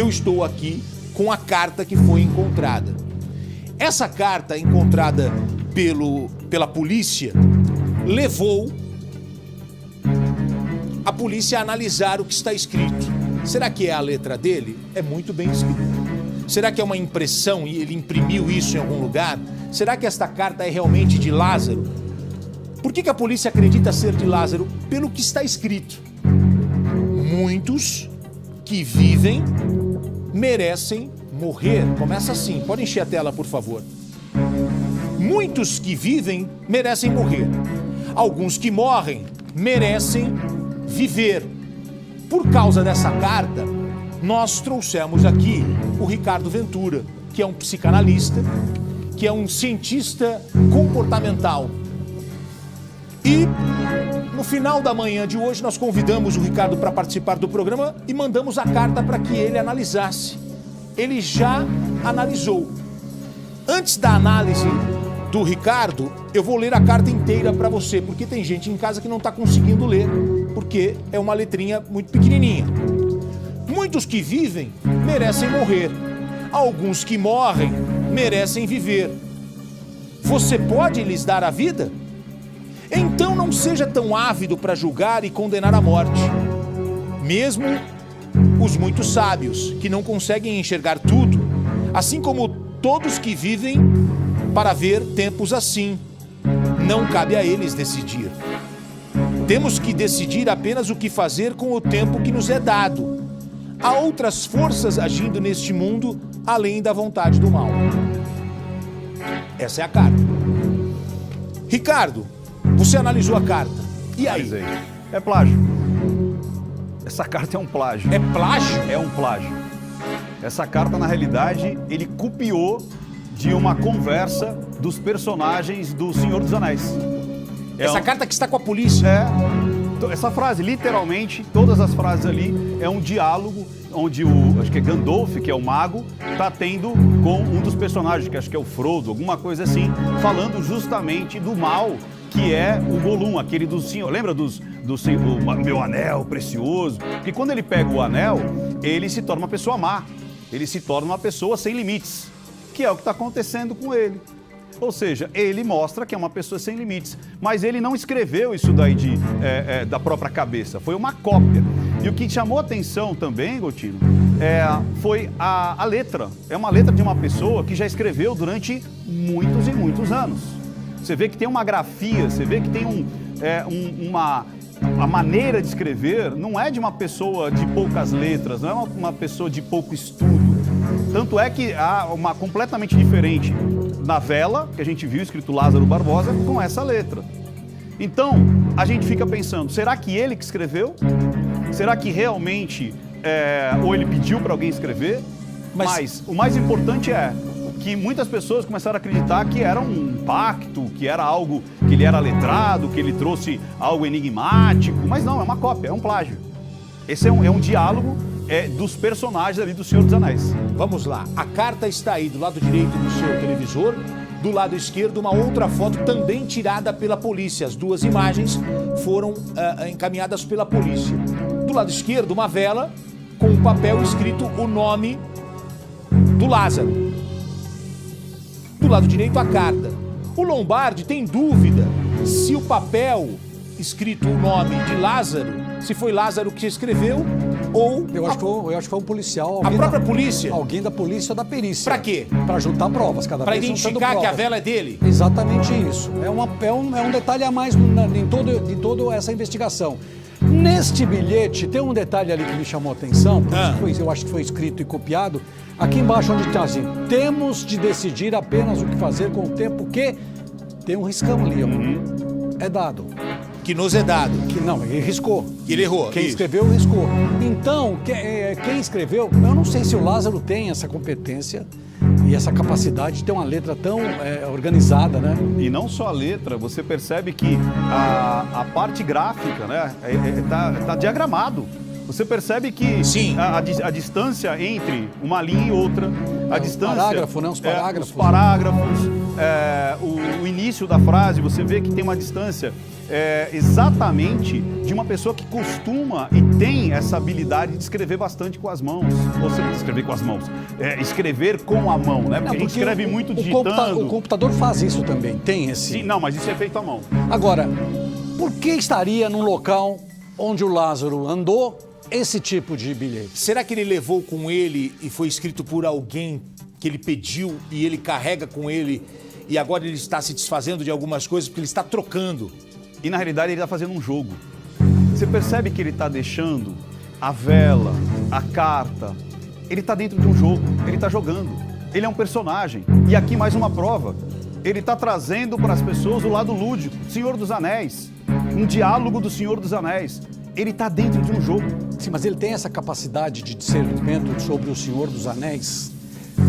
eu estou aqui com a carta que foi encontrada. Essa carta encontrada pela polícia levou a polícia a analisar o que está escrito. Será que é a letra dele? É muito bem escrito. Será que é uma impressão e ele imprimiu isso em algum lugar? Será que esta carta é realmente de Lázaro? Por que a polícia acredita ser de Lázaro? Pelo que está escrito. Muitos que vivem merecem morrer. Começa assim. Pode encher a tela, por favor. Muitos que vivem merecem morrer. Alguns que morrem merecem viver. Por causa dessa carta, nós trouxemos aqui o Ricardo Ventura, que é um psicanalista, que é um cientista comportamental. E no final da manhã de hoje, nós convidamos o Ricardo para participar do programa e mandamos a carta para que ele analisasse. Ele já analisou. Antes da análise do Ricardo, eu vou ler a carta inteira para você, porque tem gente em casa que não está conseguindo ler, porque é uma letrinha muito pequenininha. Muitos que vivem merecem morrer. Alguns que morrem merecem viver. Você pode lhes dar a vida? Então não seja tão ávido para julgar e condenar a morte. Mesmo os muito sábios, que não conseguem enxergar tudo, assim como todos que vivem para ver tempos assim, não cabe a eles decidir. Temos que decidir apenas o que fazer com o tempo que nos é dado. Há outras forças agindo neste mundo além da vontade do mal. Essa é a carta. Ricardo, você analisou a carta. E aí? É plágio. Essa carta é um plágio. É plágio? É um plágio. Essa carta, na realidade, ele copiou de uma conversa dos personagens do Senhor dos Anéis. Essa carta que está com a polícia. Essa frase, literalmente, todas as frases ali, é um diálogo onde acho que é Gandalf, que é o mago, está tendo com um dos personagens, que acho que é o Frodo, alguma coisa assim, falando justamente do mal que é o Gollum, aquele do senhor. Lembra do meu anel precioso? Porque quando ele pega o anel, ele se torna uma pessoa má. Ele se torna uma pessoa sem limites, que é o que está acontecendo com ele. Ou seja, ele mostra que é uma pessoa sem limites, mas ele não escreveu isso daí da própria cabeça, foi uma cópia. E o que chamou a atenção também, Gotino, foi a letra. É uma letra de uma pessoa que já escreveu durante muitos e muitos anos. Você vê que tem uma grafia, você vê que tem a maneira de escrever não é de uma pessoa de poucas letras, não é uma pessoa de pouco estudo. Tanto é que há uma completamente diferente na vela, que a gente viu escrito Lázaro Barbosa, com essa letra. Então, a gente fica pensando, será que ele que escreveu? Será que realmente, ou ele pediu para alguém escrever? Mas o mais importante é que muitas pessoas começaram a acreditar que era um pacto, que era algo, que ele era letrado, que ele trouxe algo enigmático, mas não, é uma cópia, é um plágio. Esse é um diálogo dos personagens ali do Senhor dos Anéis. Vamos lá, a carta está aí do lado direito do seu televisor, do lado esquerdo uma outra foto também tirada pela polícia. As duas imagens foram encaminhadas pela polícia. Do lado esquerdo uma vela com um papel escrito o nome do Lázaro. Do lado direito a carta. O Lombardi tem dúvida se o papel escrito o nome de Lázaro, se foi Lázaro que escreveu ou... Eu acho que foi um policial. A própria polícia? Alguém da polícia ou da perícia. Pra quê? Pra juntar provas, cada pra vez identificar que a vela é dele? Exatamente isso. É um detalhe a mais em toda essa investigação. Neste bilhete, tem um detalhe ali que me chamou a atenção, eu acho que foi escrito e copiado, aqui embaixo onde está assim, temos de decidir apenas o que fazer com o tempo que... Tem um riscão ali, ó. É dado. Que nos é dado. Que não, ele riscou. Que ele errou. Quem escreveu, riscou. Então, quem escreveu, eu não sei se o Lázaro tem essa competência e essa capacidade de ter uma letra tão organizada, né? E não só a letra, você percebe que a parte gráfica, né, tá diagramado. Você percebe que a distância entre uma linha e outra, a distância... Parágrafo, né? Os parágrafos. Os parágrafos, o início da frase, você vê que tem uma distância exatamente de uma pessoa que costuma e tem essa habilidade de escrever bastante com as mãos. Ou seja, escrever com as mãos. Escrever com a mão, né? Porque a gente escreve muito digitando. O computador faz isso também, tem esse... Sim, não, mas isso é feito à mão. Agora, por que estaria num local onde o Lázaro andou esse tipo de bilhete? Será que ele levou com ele e foi escrito por alguém que ele pediu e ele carrega com ele e agora ele está se desfazendo de algumas coisas porque ele está trocando? E na realidade ele está fazendo um jogo. Você percebe que ele está deixando a vela, a carta, ele está dentro de um jogo, ele está jogando. Ele é um personagem. E aqui mais uma prova. Ele está trazendo para as pessoas o lado lúdico, Senhor dos Anéis, um diálogo do Senhor dos Anéis. Ele está dentro de um jogo. Sim, mas ele tem essa capacidade de discernimento sobre o Senhor dos Anéis.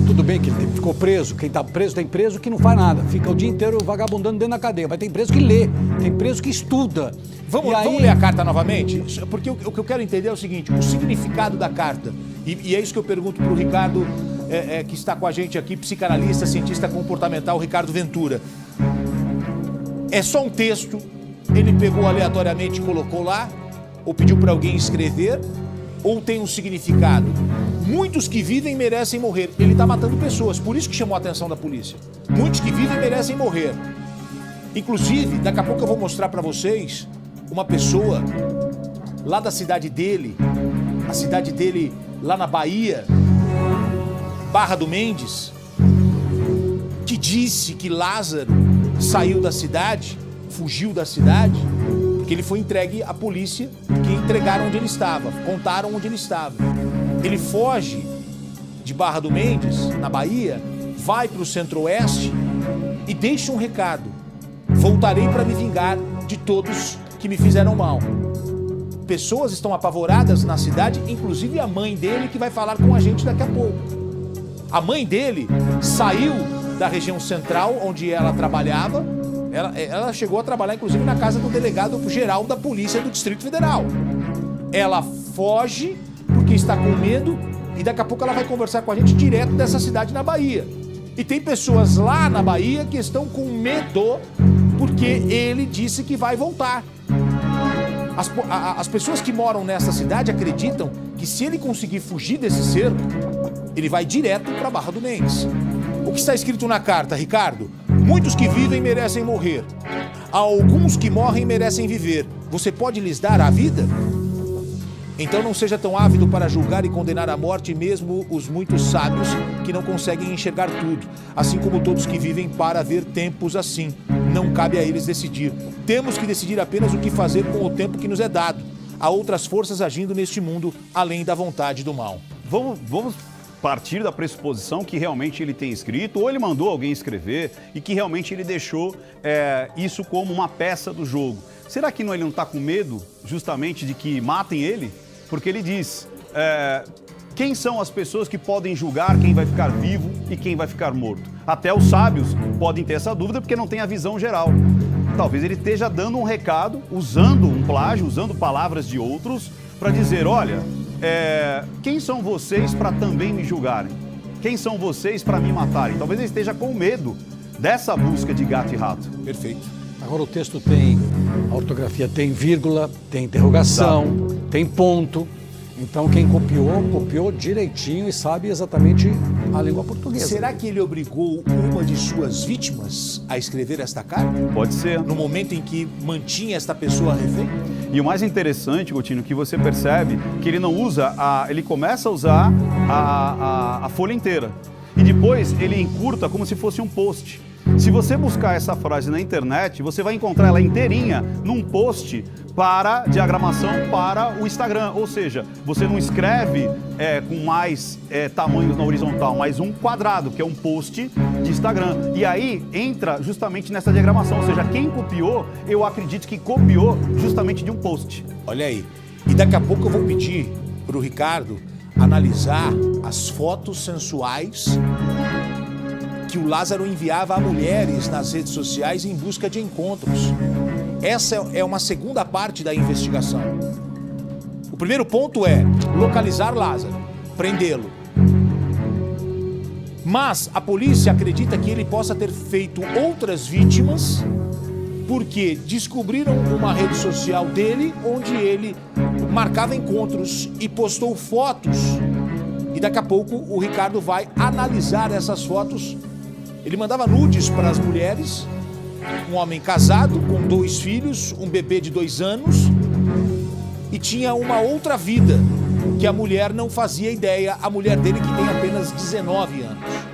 Tudo bem que ele ficou preso. Quem está preso tem preso que não faz nada. Fica o dia inteiro vagabundando dentro da cadeia. Mas tem preso que lê, tem preso que estuda. Vamos ler a carta novamente? Porque o que eu quero entender é o seguinte, o significado da carta. E é isso que eu pergunto para o Ricardo, que está com a gente aqui, psicanalista, cientista comportamental, Ricardo Ventura. É só um texto, ele pegou aleatoriamente e colocou lá, ou pediu para alguém escrever, ou tem um significado? Muitos que vivem merecem morrer. Ele está matando pessoas, por isso que chamou a atenção da polícia. Muitos que vivem merecem morrer. Inclusive, daqui a pouco eu vou mostrar para vocês uma pessoa lá da cidade dele, a cidade dele lá na Bahia, Barra do Mendes, que disse que Lázaro saiu da cidade, fugiu da cidade, porque ele foi entregue à polícia, que entregaram onde ele estava, contaram onde ele estava. Ele foge de Barra do Mendes, na Bahia, vai para o Centro-Oeste e deixa um recado. Voltarei para me vingar de todos que me fizeram mal. Pessoas estão apavoradas na cidade, inclusive a mãe dele, que vai falar com a gente daqui a pouco. A mãe dele saiu da região central, onde ela trabalhava. Ela chegou a trabalhar, inclusive, na casa do delegado-geral da Polícia do Distrito Federal. Ela foge porque está com medo e daqui a pouco ela vai conversar com a gente direto dessa cidade na Bahia. E tem pessoas lá na Bahia que estão com medo porque ele disse que vai voltar. As pessoas que moram nessa cidade acreditam que se ele conseguir fugir desse cerco, ele vai direto para Barra do Mendes. O que está escrito na carta, Ricardo? Muitos que vivem merecem morrer. Alguns que morrem merecem viver. Você pode lhes dar a vida? Então não seja tão ávido para julgar e condenar à morte mesmo os muitos sábios que não conseguem enxergar tudo, assim como todos que vivem para ver tempos assim. Não cabe a eles decidir. Temos que decidir apenas o que fazer com o tempo que nos é dado. Há outras forças agindo neste mundo além da vontade do mal. Vamos partir da pressuposição que realmente ele tem escrito, ou ele mandou alguém escrever e que realmente ele deixou isso como uma peça do jogo. Será que ele não está com medo justamente de que matem ele? Porque ele diz, quem são as pessoas que podem julgar quem vai ficar vivo e quem vai ficar morto? Até os sábios podem ter essa dúvida porque não tem a visão geral. Talvez ele esteja dando um recado, usando um plágio, usando palavras de outros, para dizer, olha, quem são vocês para também me julgarem? Quem são vocês para me matarem? Talvez ele esteja com medo dessa busca de gato e rato. Perfeito. Agora o texto tem, a ortografia tem vírgula, tem interrogação, tem ponto. Então quem copiou direitinho e sabe exatamente a língua portuguesa. Será que ele obrigou uma de suas vítimas a escrever esta carta? Pode ser. No momento em que mantinha esta pessoa refém? E o mais interessante, Coutinho, que você percebe que ele não usa, ele começa a usar a folha inteira. E depois ele encurta como se fosse um post. Se você buscar essa frase na internet, você vai encontrar ela inteirinha num post para diagramação para o Instagram. Ou seja, você não escreve com mais tamanhos na horizontal, mas um quadrado, que é um post de Instagram. E aí entra justamente nessa diagramação. Ou seja, quem copiou, eu acredito que copiou justamente de um post. Olha aí. E daqui a pouco eu vou pedir para o Ricardo analisar as fotos sensuais que o Lázaro enviava a mulheres nas redes sociais em busca de encontros. Essa é uma segunda parte da investigação. O primeiro ponto é localizar Lázaro, prendê-lo. Mas a polícia acredita que ele possa ter feito outras vítimas, porque descobriram uma rede social dele onde ele marcava encontros e postou fotos. E daqui a pouco o Ricardo vai analisar essas fotos. Ele mandava nudes para as mulheres, um homem casado com 2 filhos, um bebê de 2 anos, e tinha uma outra vida que a mulher não fazia ideia, a mulher dele que tem apenas 19 anos.